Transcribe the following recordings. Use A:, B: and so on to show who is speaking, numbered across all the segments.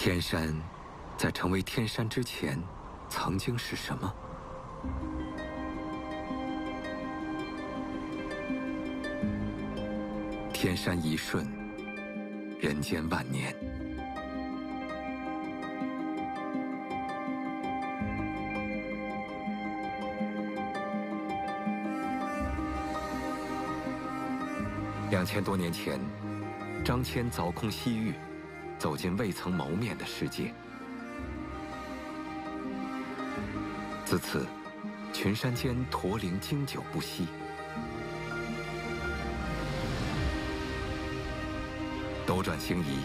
A: 天山在成为天山之前，曾经是什么？天山一瞬，人间万年。2000多年前，张骞凿空西域，走进未曾谋面的世界。自此，群山间驼铃经久不息。斗转星移，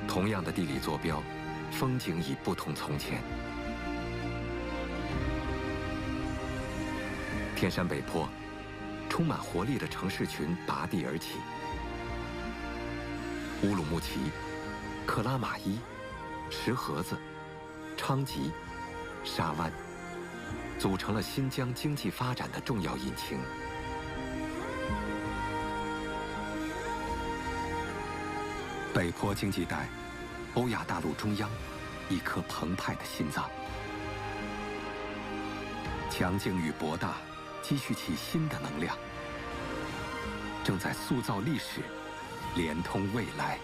A: 同样的地理坐标，风景已不同从前。天山北坡，充满活力的城市群拔地而起。乌鲁木齐、克拉玛依、石河子、昌吉、沙湾，组成了新疆经济发展的重要引擎。北坡经济带，欧亚大陆中央，一颗澎湃的心脏。强劲与博大，积蓄起新的能量，正在塑造历史，连通未来。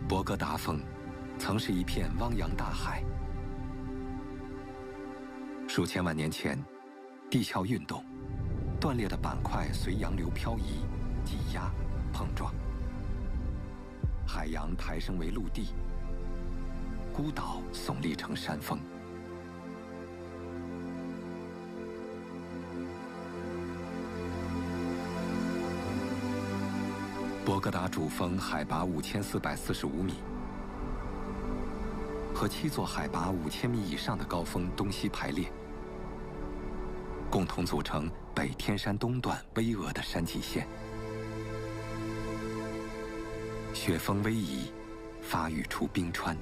A: 博格达峰曾是一片汪洋大海，数千万年前，地壳运动，断裂的板块随洋流漂移、挤压、碰撞，海洋抬升为陆地，孤岛耸立成山峰。博格达主峰海拔5445米，和7座海拔5000米以上的高峰东西排列，共同组成北天山东段巍峨的山脊线。雪峰逶迤，发育出冰川。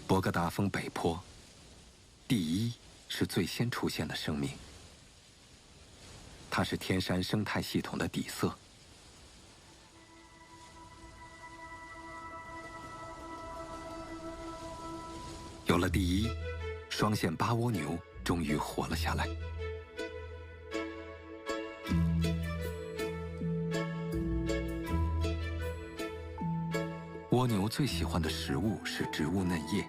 A: 博格达峰北坡，第一是最先出现的生命，它是天山生态系统的底色。有了第一，双线巴蜗牛终于活了下来。蜗牛最喜欢的食物是植物嫩叶。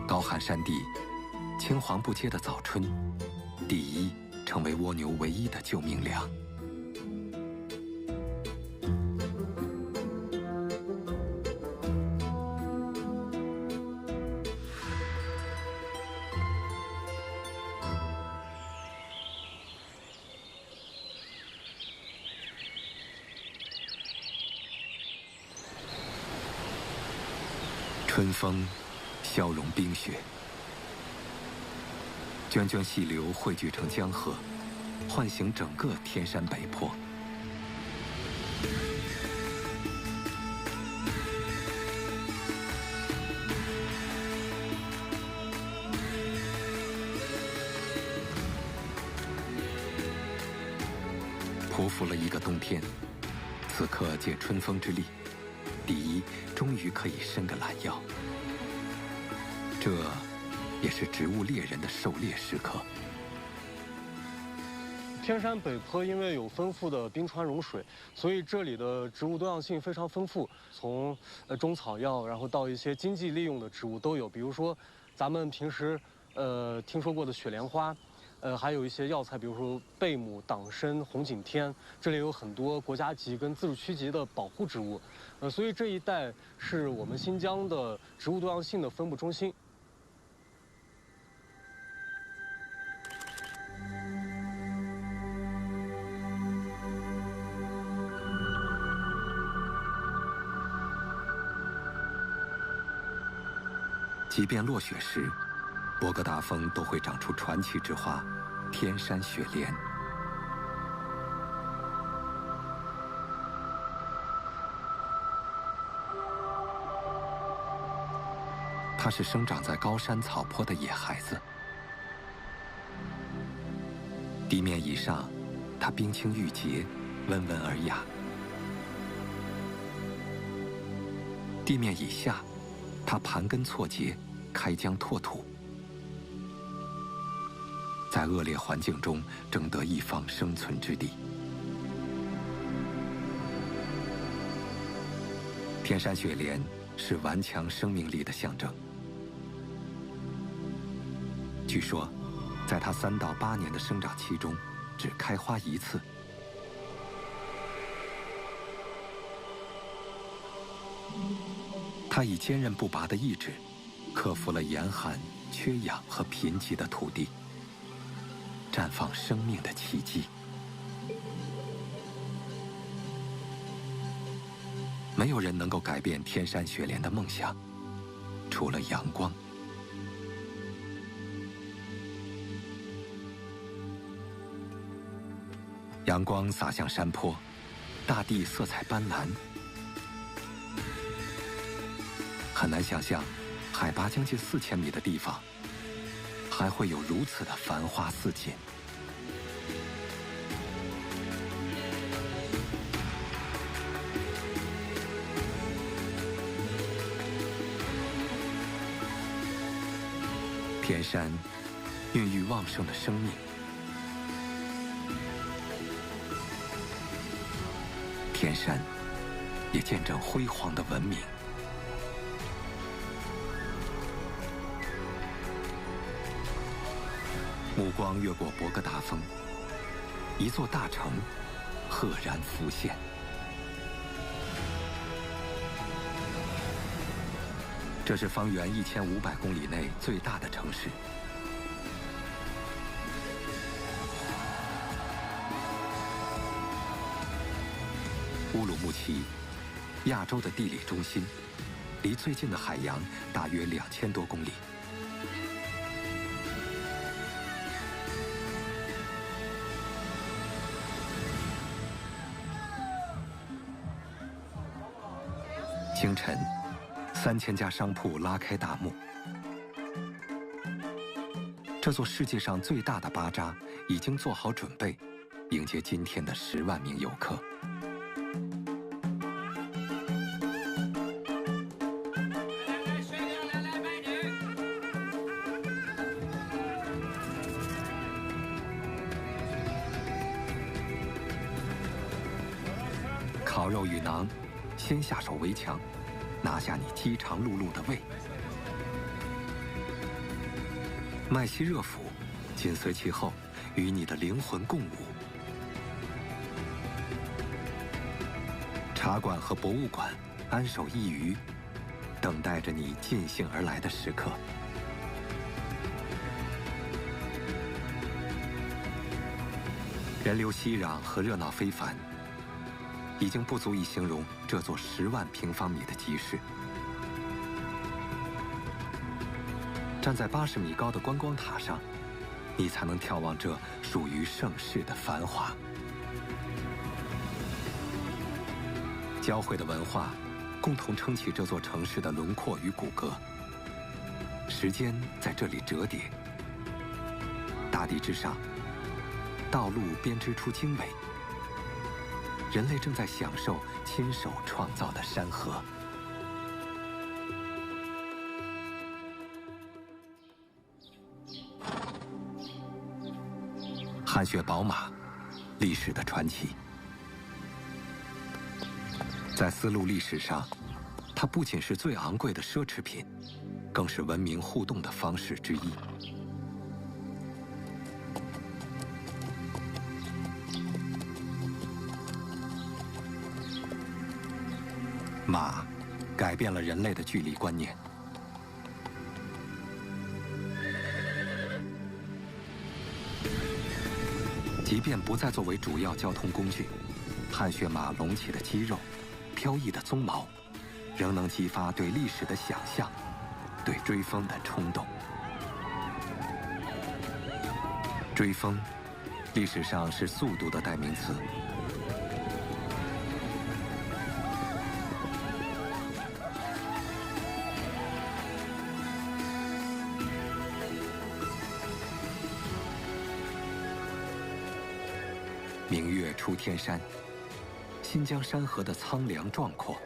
A: 高寒山地，青黄不接的早春，第一成为蜗牛唯一的救命粮。春风消融冰雪，涓涓细流汇聚成江河，唤醒整个天山北坡。匍匐了一个冬天，此刻借春风之力，第一终于可以伸个懒腰。这也是植物猎人的狩猎时刻。
B: 天山北坡因为有丰富的冰川融水，所以这里的植物多样性非常丰富，从中草药，然后到一些经济利用的植物都有。比如说，咱们平时听说过的雪莲花，还有一些药材，比如说贝母、党参、红景天，这里有很多国家级跟自治区级的保护植物，所以这一带是我们新疆的植物多样性的分布中心。
A: 即便落雪时，博格达峰都会长出传奇之花——天山雪莲。它是生长在高山草坡的野孩子。地面以上，它冰清玉洁，温文尔雅；地面以下，它盘根错节，开疆拓土，在恶劣环境中争得一方生存之地。天山雪莲是顽强生命力的象征。据说，在它3到8年的生长期中，只开花1次。它以坚韧不拔的意志，克服了严寒、缺氧和贫瘠的土地，绽放生命的奇迹。没有人能够改变天山雪莲的梦想，除了阳光。阳光洒向山坡，大地色彩斑斓。很难想象，海拔将近4000米的地方，还会有如此的繁花似锦。天山孕育旺盛的生命，天山也见证辉煌的文明。目光越过博格达峰，一座大城赫然浮现。这是方圆1500公里内最大的城市。乌鲁木齐，亚洲的地理中心，离最近的海洋大约2000多公里。清晨，3000家商铺拉开大幕。这座世界上最大的巴扎已经做好准备，迎接今天的10万名游客。烤肉与馕，先下手为强，拿下你饥肠辘辘的胃。麦西热府紧随其后，与你的灵魂共舞。茶馆和博物馆安守一隅，等待着你尽兴而来的时刻。人流熙攘和热闹非凡，已经不足以形容这座10万平方米的集市。站在80米高的观光塔上，你才能眺望这属于盛世的繁华。交汇的文化，共同撑起这座城市的轮廓与骨骼。时间在这里折叠，大地之上，道路编织出经纬。人类正在享受亲手创造的山河。汗血宝马，历史的传奇。在丝路历史上，它不仅是最昂贵的奢侈品，更是文明互动的方式之一。马改变了人类的距离观念。即便不再作为主要交通工具，汗血马隆起的肌肉、飘逸的鬃毛，仍能激发对历史的想象，对追风的冲动。追风，历史上是速度的代名词。明月出天山，新疆山河的苍凉壮阔，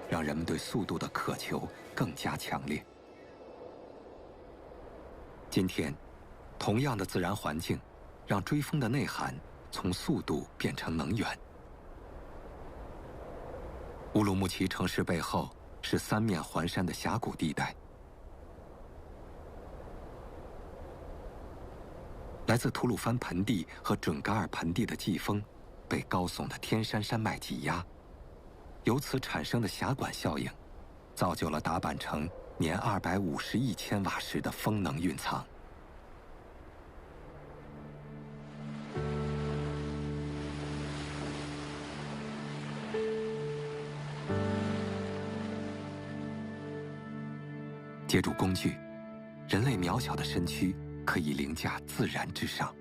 A: 让人们对速度的渴求更加强烈。今天，同样的自然环境，让追风的内涵从速度变成能源。乌鲁木齐城市背后是三面环山的峡谷地带，来自吐鲁番盆地和准噶尔盆地的季风，被高耸的天山山脉挤压，由此产生的峡管效应，造就了达坂城年250亿千瓦时的风能蕴藏。借助工具，人类渺小的身躯可以凌驾自然之上。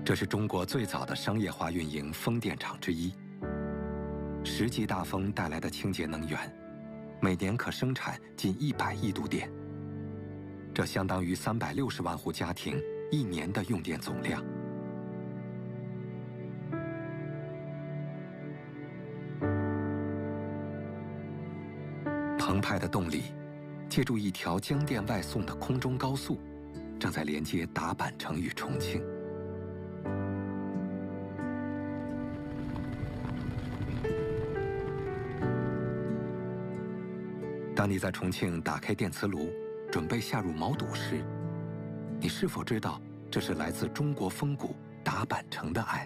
A: 这是中国最早的商业化运营风电场之一。10级大风带来的清洁能源，每年可生产近100亿度电，这相当于360万户家庭1年的用电总量。澎湃的动力，借助一条江电外送的空中高速，正在连接达坂城与重庆。当你在重庆打开电磁炉，准备下入毛肚时，你是否知道这是来自中国风谷达坂城的爱？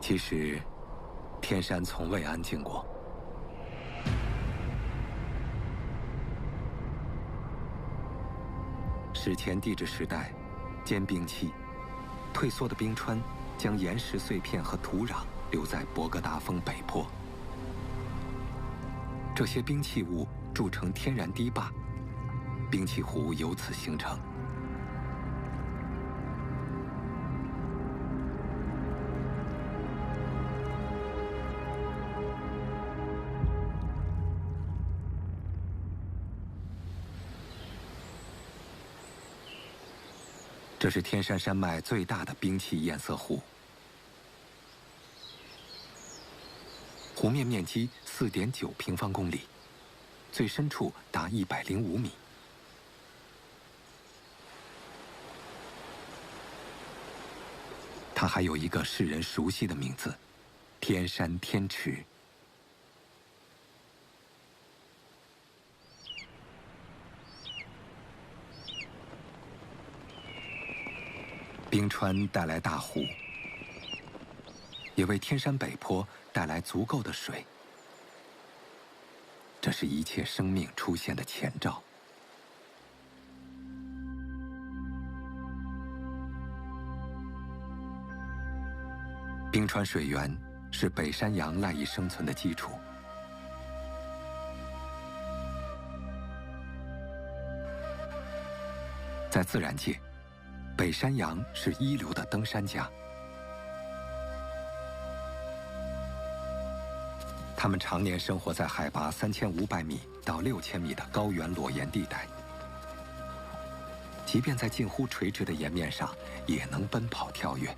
A: 其实，天山从未安静过。史前地质时代，坚冰期，退缩的冰川将岩石碎片和土壤留在博格达峰北坡。这些冰器物铸成天然堤坝，冰器湖由此形成。这是天山山脉最大的冰器堰塞湖，湖面面积4.9平方公里，最深处达105米。它还有一个世人熟悉的名字——天山天池。冰川带来大湖，也为天山北坡带来足够的水。这是一切生命出现的前兆。冰川水源是北山羊赖以生存的基础。在自然界，北山羊是一流的登山家，它们常年生活在海拔3500米到6000米的高原裸岩地带，即便在近乎垂直的岩面上，也能奔跑跳跃。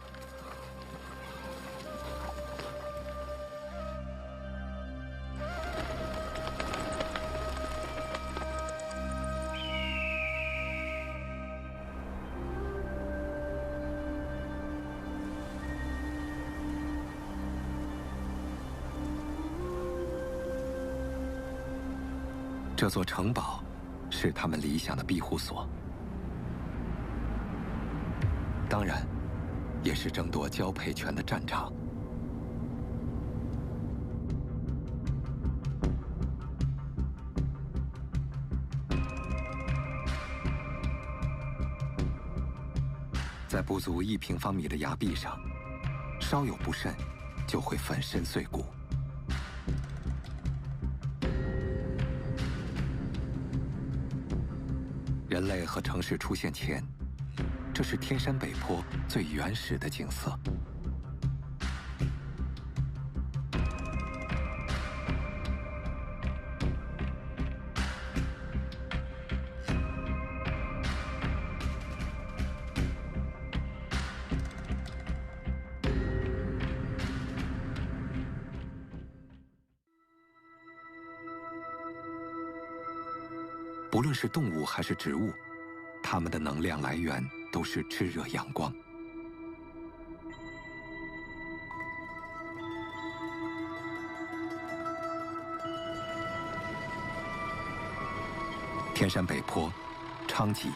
A: 这座城堡是他们理想的庇护所，当然，也是争夺交配权的战场。在不足1平方米的崖壁上，稍有不慎，就会粉身碎骨。人类和城市出现前，这是天山北坡最原始的景色。不论是动物还是植物，它们的能量来源都是炽热阳光。天山北坡，昌吉，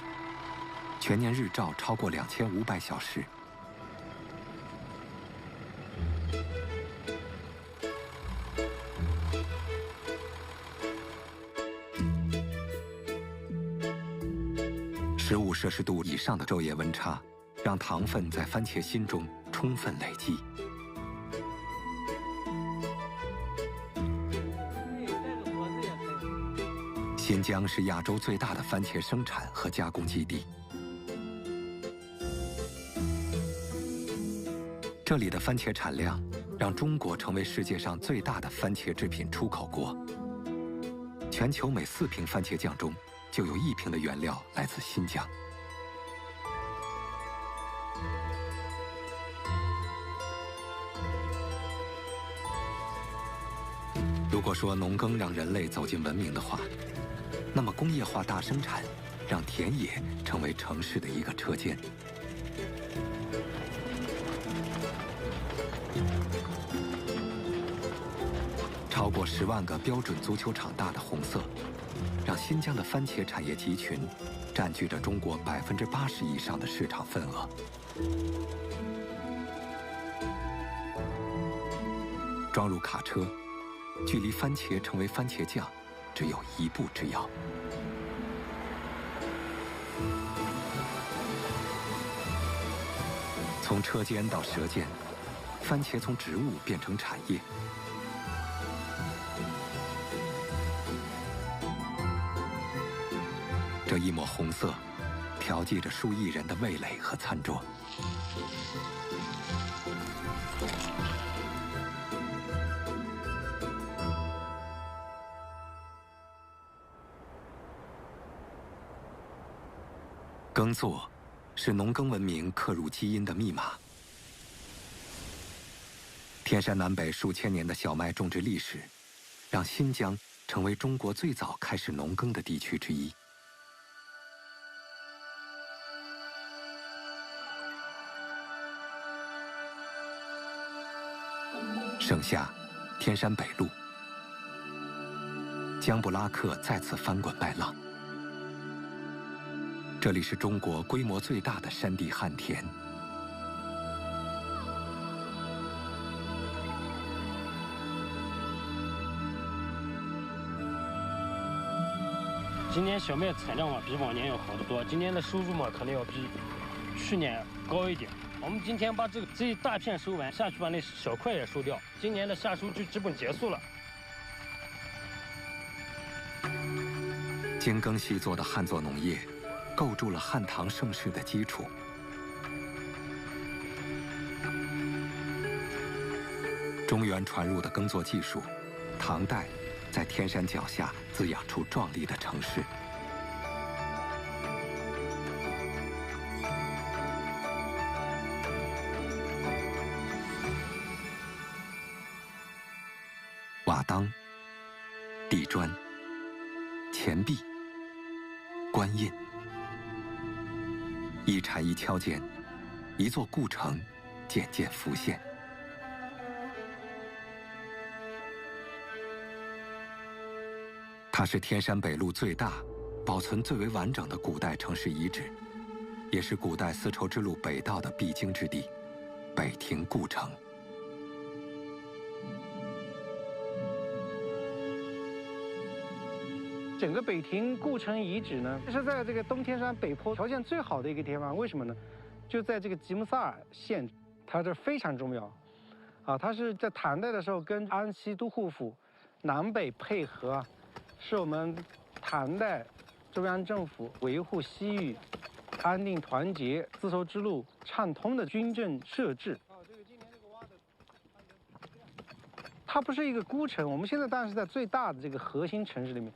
A: 全年日照超过2500小时。15摄氏度以上的昼夜温差，让糖分在番茄心中充分累积。新疆是亚洲最大的番茄生产和加工基地。这里的番茄产量让中国成为世界上最大的番茄制品出口国。全球每4瓶番茄酱中，就有1瓶的原料来自新疆。如果说农耕让人类走进文明的话，那么工业化大生产让田野成为城市的一个车间。超过10万个标准足球场大的红色，让新疆的番茄产业集群占据着中国80%以上的市场份额。装入卡车，距离番茄成为番茄酱只有1步之遥。从车间到舌尖，番茄从植物变成产业。这一抹红色，调剂着数亿人的味蕾和餐桌。耕作是农耕文明刻入基因的密码。天山南北数千年的小麦种植历史，让新疆成为中国最早开始农耕的地区之一。盛夏，天山北路，江布拉克再次翻滚麦浪。这里是中国规模最大的山地旱田。
C: 今年小麦产量比往年要好得多，今年的收入可能要比去年高一点。我们今天把这一大片收完，下去把那小块也收掉，今年的夏收就基本结束了。
A: 精耕细作的旱作农业，构筑了汉唐盛世的基础。中原传入的耕作技术，唐代在天山脚下滋养出壮丽的城市。当、地砖、钱币、官印，一铲一敲间，一座故城渐渐浮现。它是天山北路最大、保存最为完整的古代城市遗址，也是古代丝绸之路北道的必经之地——北庭故城。
D: 整个北庭故城遗址呢，是在这个东天山北坡条件最好的一个地方。为什么呢？就在这个吉木萨尔县，它这非常重要。它是在唐代的时候跟安西都护府南北配合，是我们唐代中央政府维护西域安定团结、丝绸之路畅通的军政设置。它不是一个孤城，我们现在当然是在最大的这个核心城市里面。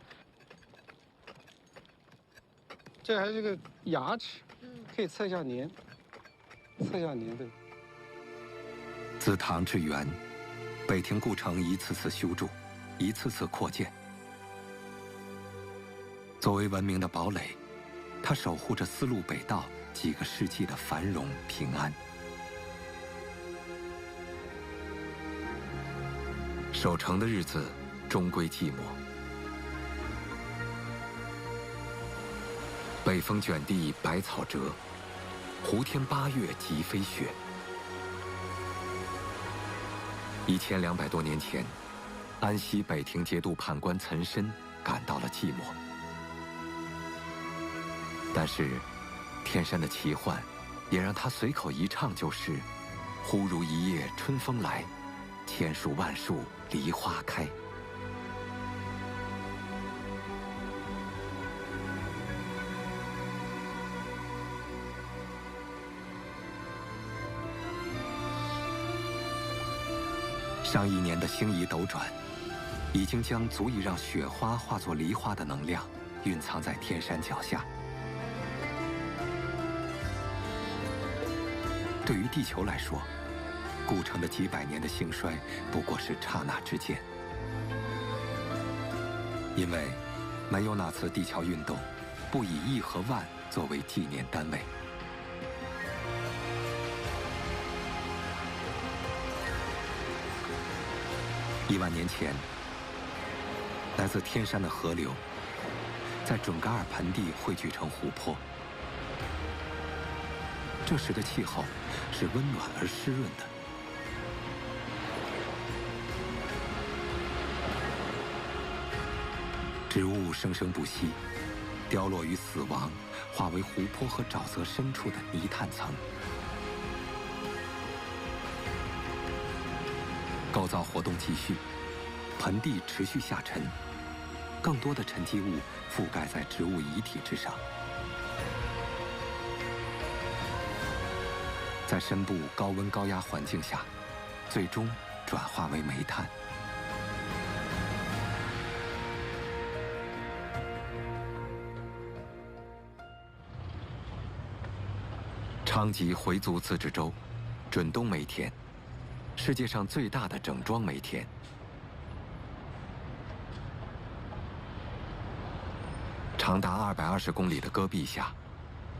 D: 这还是一个牙齿，可以测一下年，测一下年对。
A: 自唐至元，北庭故城一次次修筑，一次次扩建。作为文明的堡垒，它守护着丝路北道几个世纪的繁荣平安。守城的日子终归寂寞。北风卷地百草折，胡天8月即飞雪。1200多年前，安西北庭节度判官岑参感到了寂寞。但是，天山的奇幻，也让他随口一唱就是“忽如一夜春风来，千树万树梨花开”。上一年的星移斗转，已经将足以让雪花化作梨花的能量蕴藏在天山脚下。对于地球来说，故城的几百年的兴衰不过是刹那之间。因为没有哪次地壳运动不以亿和万作为纪年单位。1万年前，来自天山的河流，在准噶尔盆地汇聚成湖泊。这时的气候是温暖而湿润的。植物生生不息，凋落于死亡，化为湖泊和沼泽深处的泥炭层。构造活动继续，盆地持续下沉，更多的沉积物覆盖在植物遗体之上。在深部高温高压环境下，最终转化为煤炭。昌吉回族自治州，准东煤田，世界上最大的整桩煤田。长达220公里的戈壁下，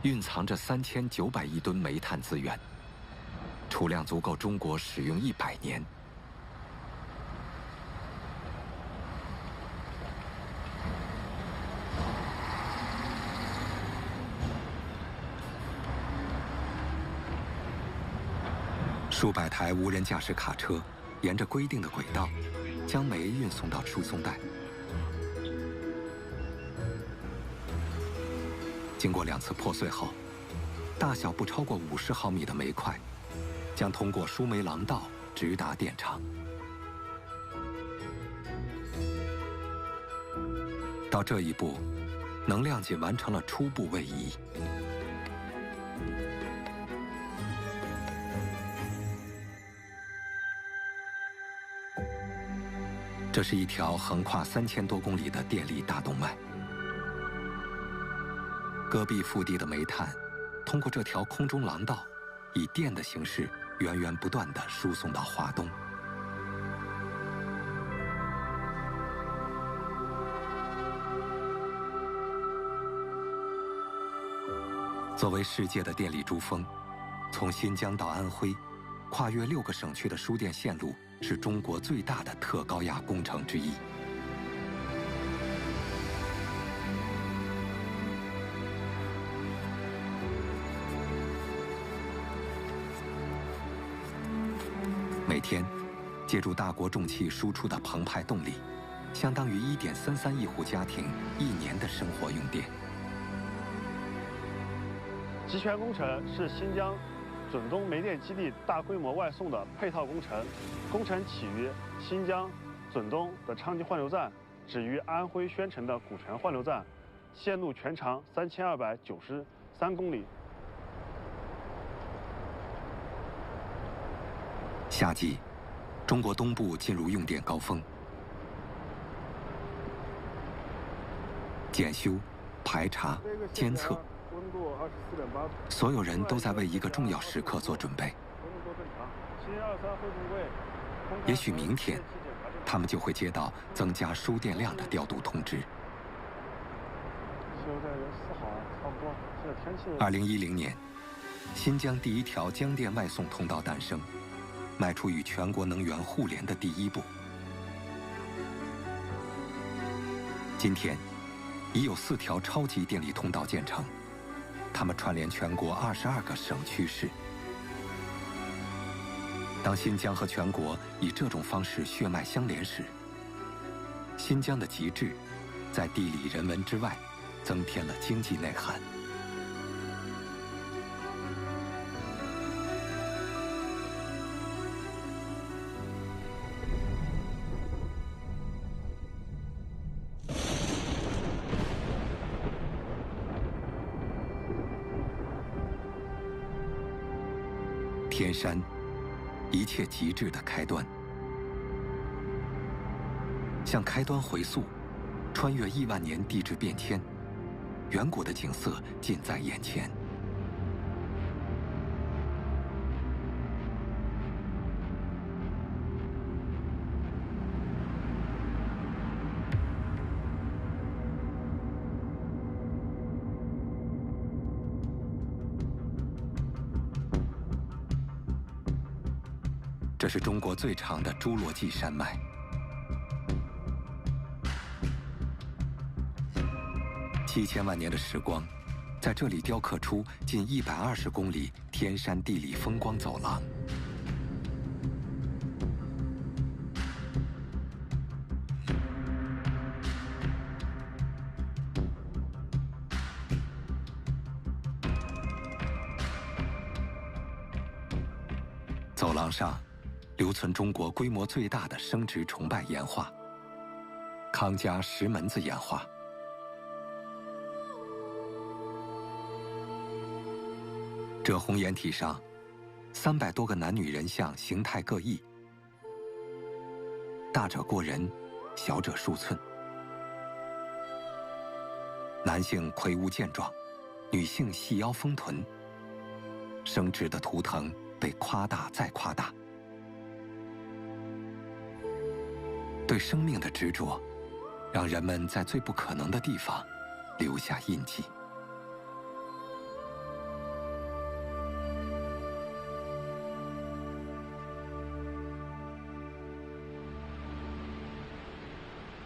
A: 蕴藏着3900亿吨煤炭资源，储量足够中国使用100年。数百台无人驾驶卡车沿着规定的轨道，将煤运送到输送带。经过2次破碎后，大小不超过50毫米的煤块，将通过输煤廊道直达电厂。到这一步，能量仅完成了初步位移。这是一条横跨3000多公里的电力大动脉。戈壁腹地的煤炭，通过这条空中廊道，以电的形式源源不断地输送到华东。作为世界的电力珠峰，从新疆到安徽，跨越6个省区的输电线路是中国最大的特高压工程之一。每天，借助大国重器输出的澎湃动力，相当于1.33亿户家庭1年的生活用电。
E: 集权工程是新疆准东煤电基地大规模外送的配套工程，工程起于新疆准东的昌吉换流站，止于安徽宣城的古泉换流站，线路全长3293公里。
A: 夏季，中国东部进入用电高峰，检修、排查、监测，所有人都在为一个重要时刻做准备。也许明天，他们就会接到增加输电量的调度通知。2010年，新疆第一条江电外送通道诞生，迈出与全国能源互联的第一步。今天，已有4条超级电力通道建成，它们串联全国22个省区市。当新疆和全国以这种方式血脉相连时，新疆的极致，在地理人文之外，增添了经济内涵。天山，一切极致的开端。向开端回溯，穿越亿万年地质变迁，远古的景色近在眼前。这是中国最长的侏罗纪山脉。7000万年的时光，在这里雕刻出近120公里天山地理风光走廊。走廊上留存中国规模最大的生殖崇拜岩画——康家石门子岩画。这红岩体上，300多个男女人像形态各异，大者过人，小者数寸。男性魁梧健壮，女性细腰丰臀。生殖的图腾被夸大再夸大。对生命的执着，让人们在最不可能的地方留下印记。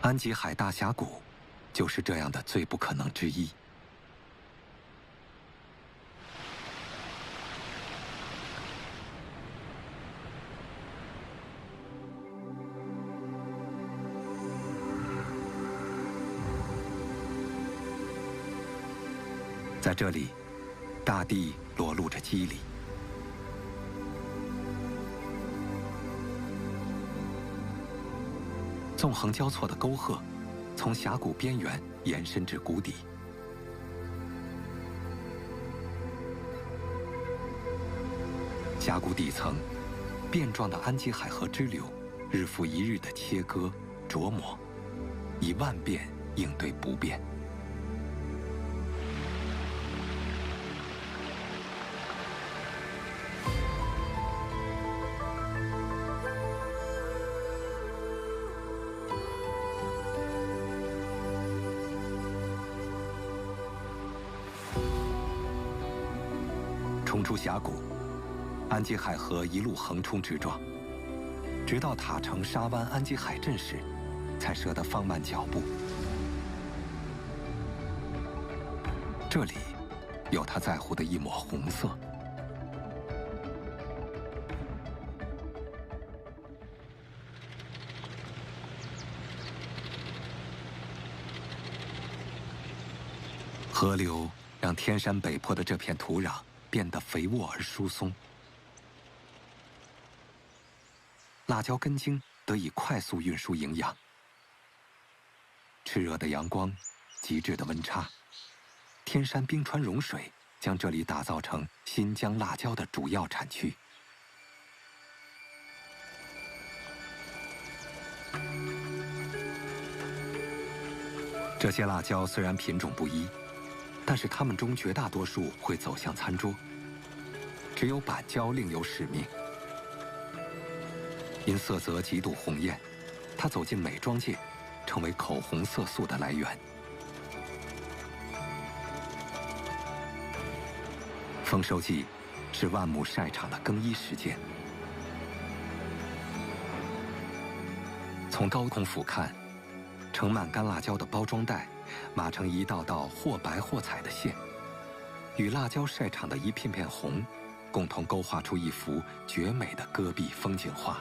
A: 安吉海大峡谷就是这样的最不可能之一。在这里，大地裸露着肌理。纵横交错的沟壑，从峡谷边缘延伸至谷底。峡谷底层，变状的安吉海河支流，日复一日的切割、琢磨，以万变应对不变。出峡谷，安吉海河一路横冲直撞，直到塔城沙湾安吉海镇时，才舍得放慢脚步。这里有他在乎的一抹红色。河流让天山北坡的这片土壤变得肥沃而疏松，辣椒根茎得以快速运输营养。炽热的阳光，极致的温差，天山冰川融水将这里打造成新疆辣椒的主要产区。这些辣椒虽然品种不一，但是它们中绝大多数会走向餐桌，只有板椒另有使命。因色泽极度红艳，它走进美妆界，成为口红色素的来源。丰收季是万亩晒场的更衣时间。从高空俯瞰，盛满干辣椒的包装袋码成一道道或白或彩的线，与辣椒晒场的一片片红，共同勾画出一幅绝美的戈壁风景画。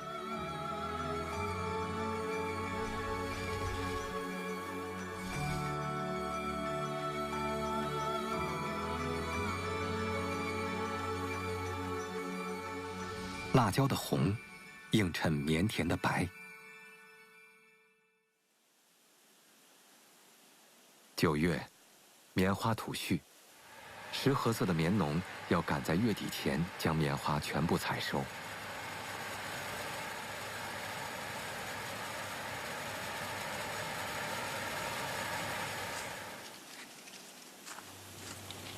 A: 辣椒的红，映衬绵甜的白。9月，棉花吐絮，10合色的棉农要赶在月底前将棉花全部采收。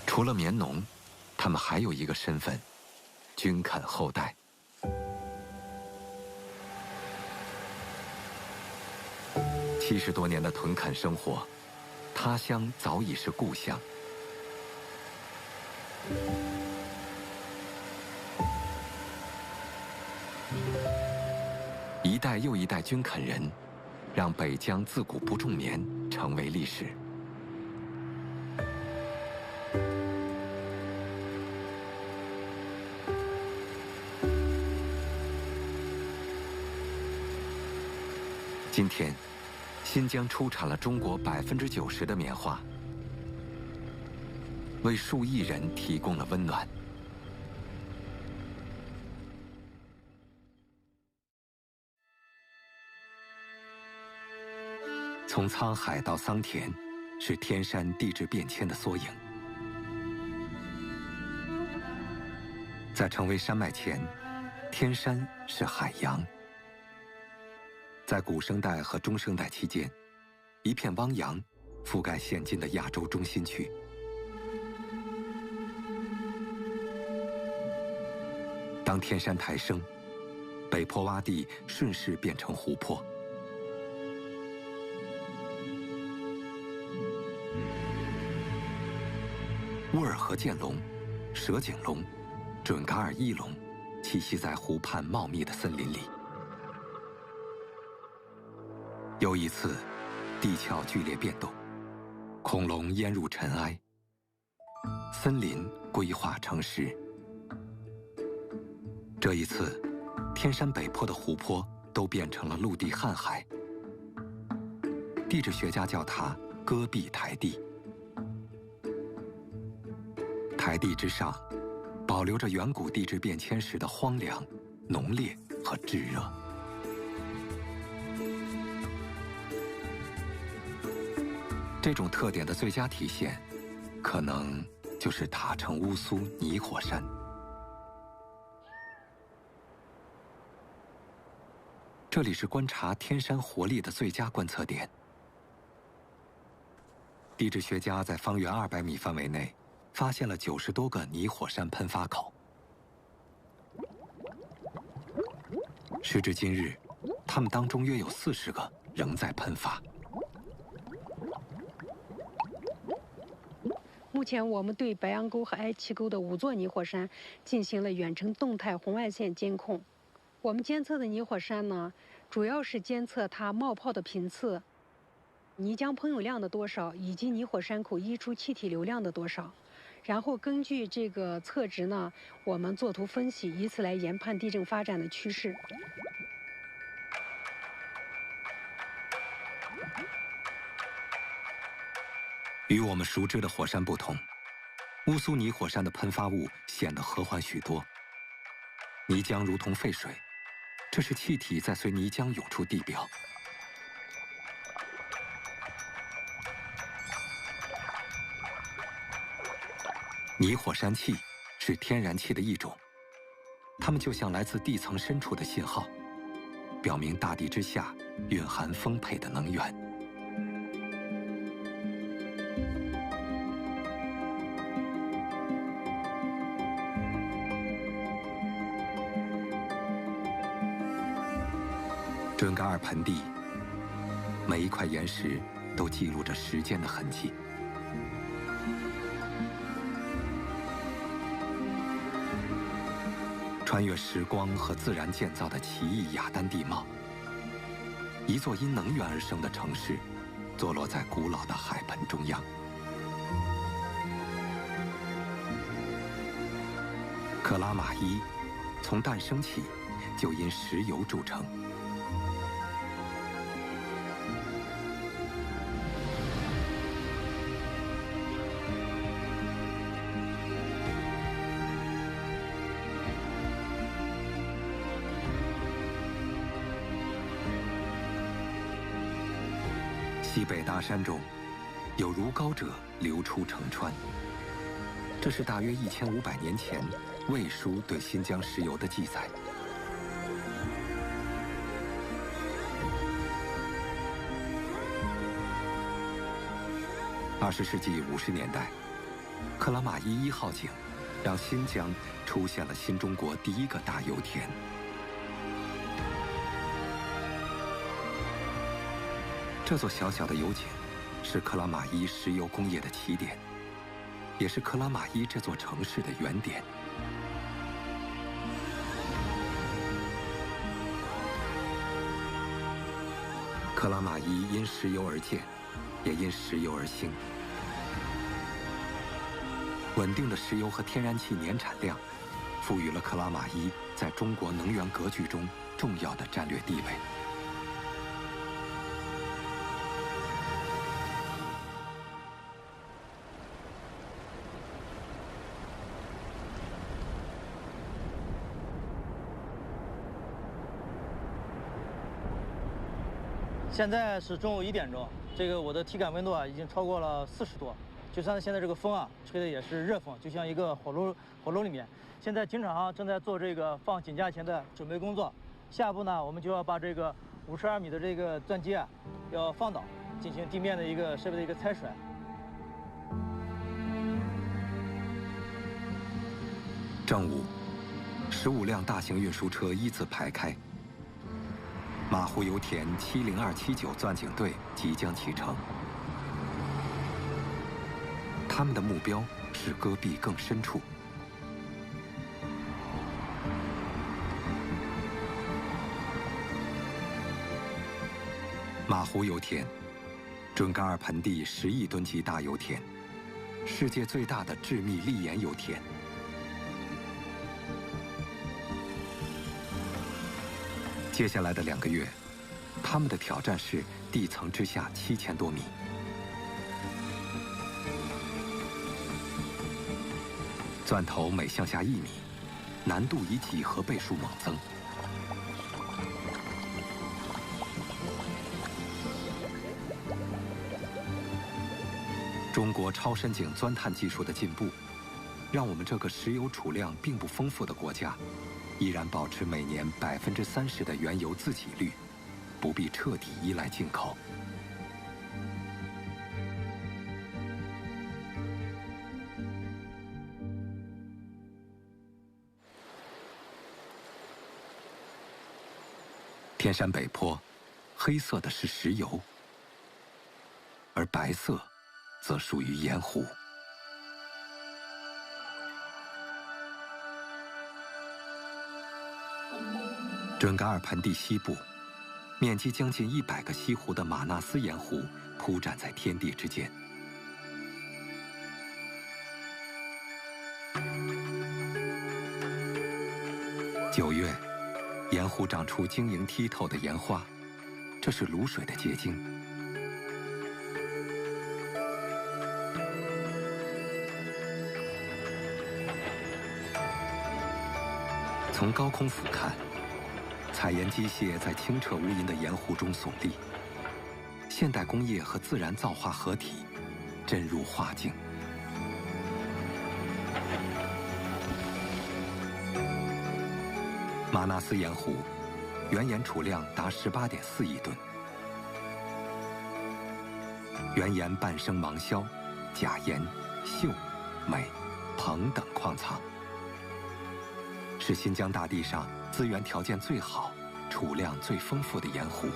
A: 除了棉农，他们还有一个身份——军垦后代。70多年的屯垦生活，他乡早已是故乡。一代又一代军垦人，让北疆自古不种棉成为历史。今天，新疆出产了中国90%的棉花，为数亿人提供了温暖。从沧海到桑田，是天山地质变迁的缩影。在成为山脉前，天山是海洋。在古生代和中生代期间，一片汪洋覆盖现今的亚洲中心区。当天山抬升，北坡洼地顺势变成湖泊。乌尔河剑龙、蛇颈龙、准噶尔翼龙栖息在湖畔茂密的森林里。又一次，地壳剧烈变动，恐龙淹入尘埃，森林规划成石。这一次，天山北坡的湖泊都变成了陆地瀚海。地质学家叫它戈壁台地。台地之上，保留着远古地质变迁时的荒凉、浓烈和炙热。这种特点的最佳体现，可能就是塔城乌苏泥火山。这里是观察天山活力的最佳观测点。地质学家在方圆200米范围内发现了90多个泥火山喷发口。时至今日，它们当中约有40个仍在喷发。
F: 目前我们对白杨沟和哀七沟的5座泥火山进行了远程动态红外线监控。我们监测的泥火山呢，主要是监测它冒泡的频次、泥浆喷涌量的多少，以及泥火山口溢出气体流量的多少。然后根据这个测值呢，我们作图分析，以此来研判地震发展的趋势。
A: 与我们熟知的火山不同，乌苏泥火山的喷发物显得和缓许多。泥浆如同沸水，这是气体在随泥浆涌出地表。泥火山气是天然气的一种，它们就像来自地层深处的信号，表明大地之下蕴含丰沛的能源。准噶尔盆地，每一块岩石都记录着时间的痕迹。穿越时光和自然建造的奇异雅丹地貌，一座因能源而生的城市，坐落在古老的海盆中央。克拉玛依从诞生起就因石油著称。西北大山中，有如皋者流出成川。这是大约1500年前魏书对新疆石油的记载。20世纪50年代，克拉玛依1号井让新疆出现了新中国第一个大油田。这座小小的油井是克拉玛依石油工业的起点，也是克拉玛依这座城市的原点。克拉玛依因石油而建，也因石油而兴。稳定的石油和天然气年产量，赋予了克拉玛依在中国能源格局中重要的战略地位。
G: 现在是中午1点钟，这个我的体感温度啊已经超过了40度，就算现在这个风啊吹的也是热风，就像一个火炉里面。现在警场正在做这个放井架前的准备工作，下一步呢我们就要把这个52米的这个钻机啊要放倒，进行地面的一个设备的一个拆甩。
A: 正午，15辆大型运输车依次排开。马湖油田70279钻井队即将启程，他们的目标是戈壁更深处。马湖油田，准噶尔盆地10亿吨级大油田，世界最大的致密砾岩油田。接下来的2个月，他们的挑战是地层之下7000多米。钻头每向下1米，难度以几何倍数猛增。中国超深井钻探技术的进步，让我们这个石油储量并不丰富的国家，依然保持每年30%的原油自给率，不必彻底依赖进口。天山北坡，黑色的是石油，而白色则属于盐湖。准噶尔盆地西部，面积将近100个西湖的玛纳斯盐湖铺展在天地之间。9月，盐湖长出晶莹剔透的盐花，这是卤水的结晶。从高空俯瞰，采盐机械在清澈无垠的盐湖中耸立，现代工业和自然造化合体，臻入画境。玛纳斯盐湖原盐储量达18.4亿吨，原盐伴生芒硝、钾盐、溴、镁、硼等矿藏，是新疆大地上资源条件最好、储量最丰富的盐湖。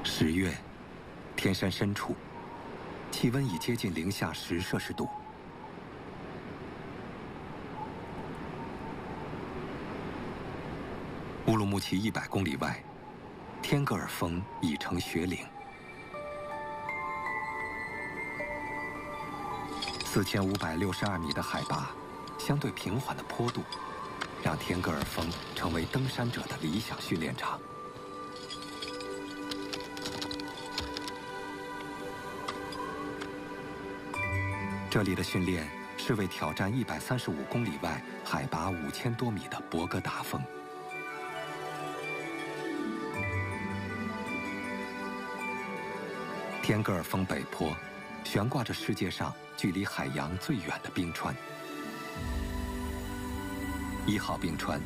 A: 10月，天山深处，气温已接近零下10摄氏度。乌鲁木齐100公里外，天格尔峰已成雪岭。4562米的海拔，相对平缓的坡度，让天格尔峰成为登山者的理想训练场。这里的训练是为挑战135公里外海拔5000多米的博格达峰。天格尔峰北坡悬挂着世界上距离海洋最远的冰川，1号冰川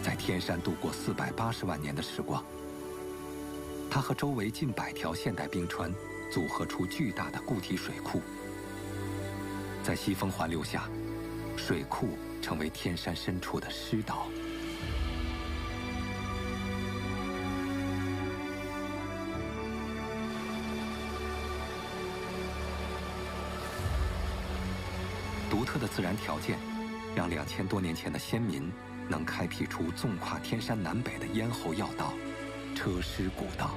A: 在天山度过480万年的时光，它和周围近100条现代冰川组合出巨大的固体水库。在西风环流下，水库成为天山深处的湿岛。独特的自然条件，让2000多年前的先民能开辟出纵跨天山南北的咽喉要道——车师古道。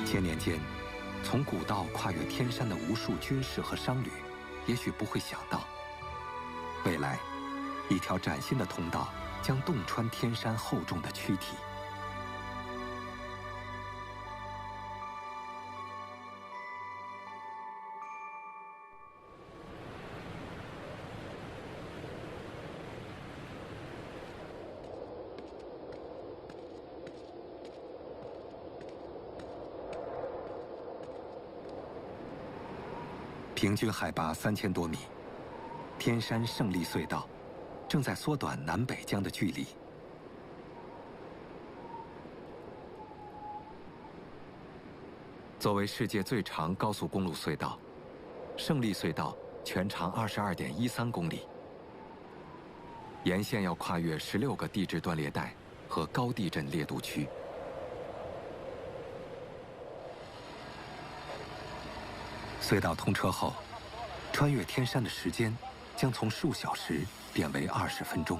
A: 千年间，从古道跨越天山的无数军士和商旅，也许不会想到，未来，一条崭新的通道将洞穿天山厚重的躯体。平均海拔3000多米，天山胜利隧道正在缩短南北疆的距离。作为世界最长高速公路隧道，胜利隧道全长22.13公里，沿线要跨越16个地质断裂带和高地震烈度区。隧道通车后，穿越天山的时间将从数小时变为20分钟。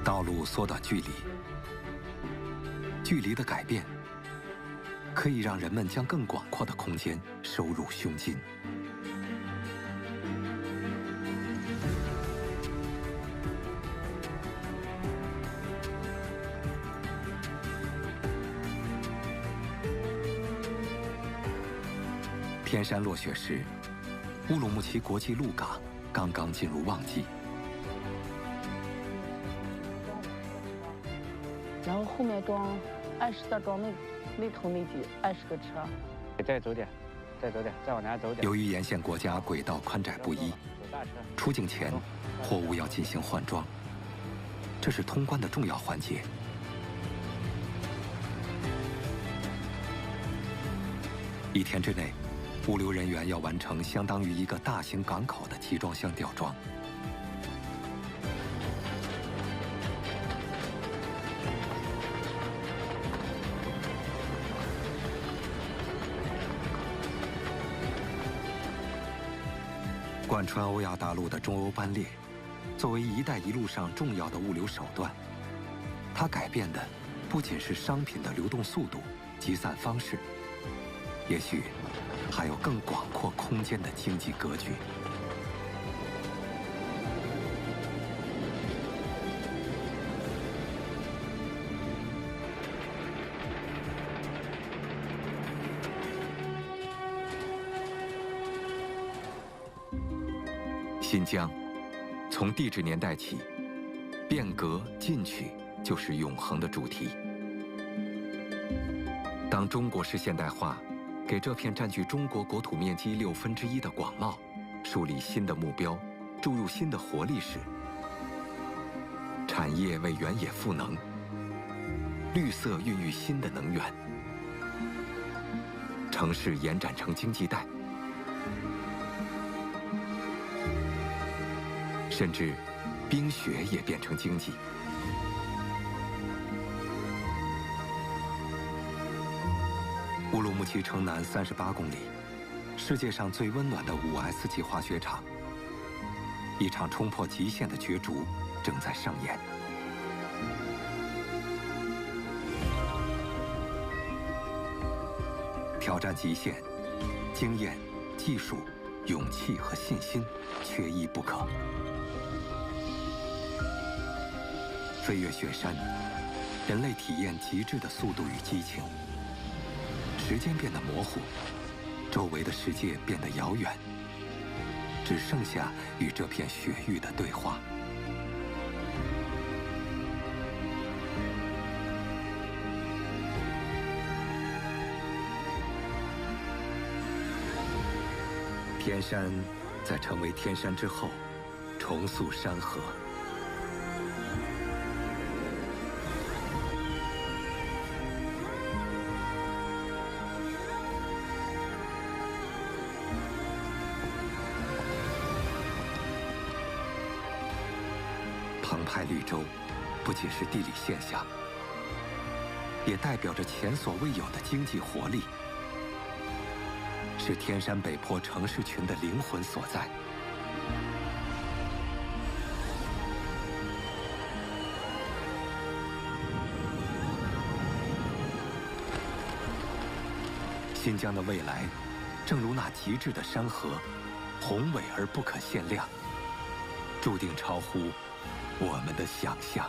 A: 道路缩短距离，距离的改变可以让人们将更广阔的空间收入胸襟。天山落雪时，乌鲁木齐国际陆港刚刚进入旺季。
H: 然后后面装20再装那头那几20个车。
I: 再走点，再往南走点。
A: 由于沿线国家轨道宽窄不一，出境前货物要进行换装，这是通关的重要环节。1天之内，物流人员要完成相当于一个大型港口的集装箱吊装。贯穿欧亚大陆的中欧班列，作为“一带一路”上重要的物流手段，它改变的不仅是商品的流动速度、集散方式，也许还有更广阔空间的经济格局。新疆，从帝制年代起，变革进取就是永恒的主题。当中国式现代化给这片占据中国国土面积1/6的广袤树立新的目标，注入新的活力时，产业为原野赋能，绿色孕育新的能源，城市延展成经济带，甚至冰雪也变成经济。乌鲁木齐城南38公里，世界上最温暖的5S 级滑雪场，一场冲破极限的角逐正在上演。挑战极限，经验、技术、勇气和信心缺一不可。飞越雪山，人类体验极致的速度与激情。时间变得模糊，周围的世界变得遥远，只剩下与这片雪域的对话。天山在成为天山之后，重塑山河。澎湃绿洲不仅是地理现象，也代表着前所未有的经济活力，是天山北坡城市群的灵魂所在。新疆的未来，正如那极致的山河，宏伟而不可限量，注定超乎我们的想象。